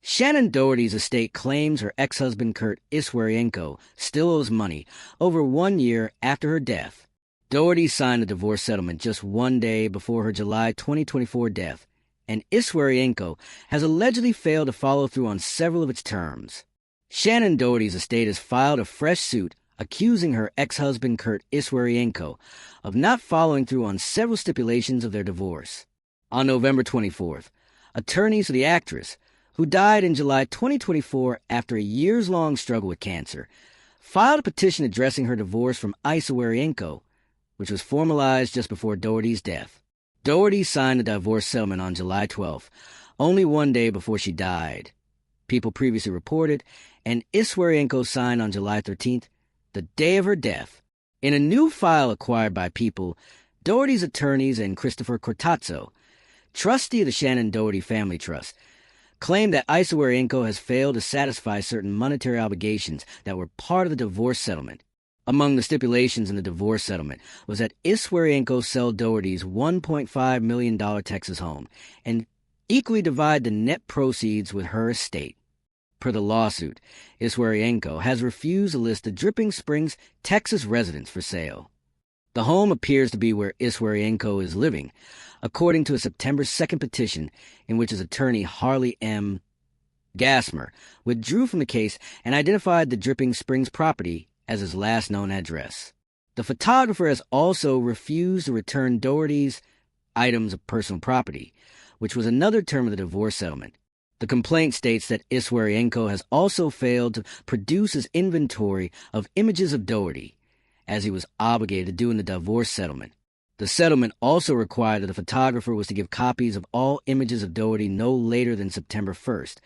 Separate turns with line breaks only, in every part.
Shannen Doherty's estate claims her ex-husband Kurt Iswarienko still owes money over 1 year after her death. Doherty signed a divorce settlement just 1 day before her July 2024 death, and Iswarienko has allegedly failed to follow through on several of its terms. Shannen Doherty's estate has filed a fresh suit accusing her ex-husband Kurt Iswarienko of not following through on several stipulations of their divorce. On November 24th, attorneys for the actress, who died in July 2024 after a years-long struggle with cancer, filed a petition addressing her divorce from Iswarienko, which was formalized just before Doherty's death. Doherty signed the divorce settlement on July 12th, only 1 day before she died. People previously reported, and Iswarienko signed on July 13th, the day of her death. In a new file acquired by People, Doherty's attorneys and Christopher Cortazzo, trustee of the Shannen Doherty Family Trust, claimed that Iswarienko has failed to satisfy certain monetary obligations that were part of the divorce settlement. Among the stipulations in the divorce settlement was that Iswarienko sell Doherty's $1.5 million Texas home and equally divide the net proceeds with her estate. Per the lawsuit, Iswarienko has refused to list the Dripping Springs, Texas residence for sale. The home appears to be where Iswarienko is living, according to a September 2nd petition in which his attorney Harley M. Gassmer withdrew from the case and identified the Dripping Springs property as his last known address. The photographer has also refused to return Doherty's items of personal property, which was another term of the divorce settlement. The complaint states that Iswarienko has also failed to produce his inventory of images of Doherty, as he was obligated to do in the divorce settlement. The settlement also required that the photographer was to give copies of all images of Doherty no later than September 1st,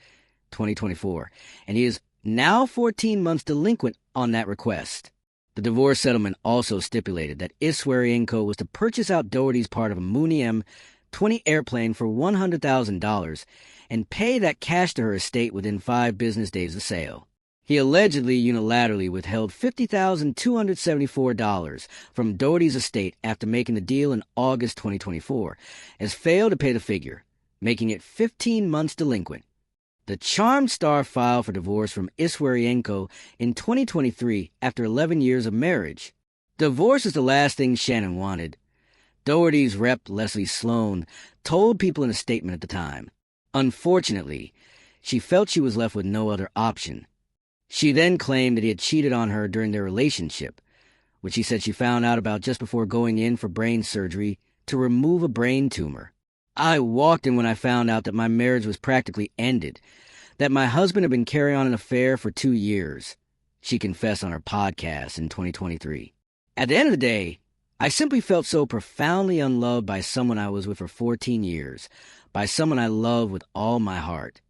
2024, and he is now 14 months delinquent on that request. The divorce settlement also stipulated that Iswarienko was to purchase out Doherty's part of a Mooney M-20 airplane for $100,000 and pay that cash to her estate within 5 business days of sale. He allegedly unilaterally withheld $50,274 from Doherty's estate after making the deal in August 2024, as failed to pay the figure, making it 15 months delinquent. The Charmed Star filed for divorce from Iswarienko in 2023 after 11 years of marriage. Divorce is the last thing Shannen wanted. Doherty's rep, Leslie Sloan, told People in a statement at the time. Unfortunately, she felt she was left with no other option. She then claimed that he had cheated on her during their relationship, which she said she found out about just before going in for brain surgery to remove a brain tumor. I walked in when I found out that my marriage was practically ended, that my husband had been carrying on an affair for 2 years, she confessed on her podcast in 2023. At the end of the day, I simply felt so profoundly unloved by someone I was with for 14 years, by someone I love with all my heart.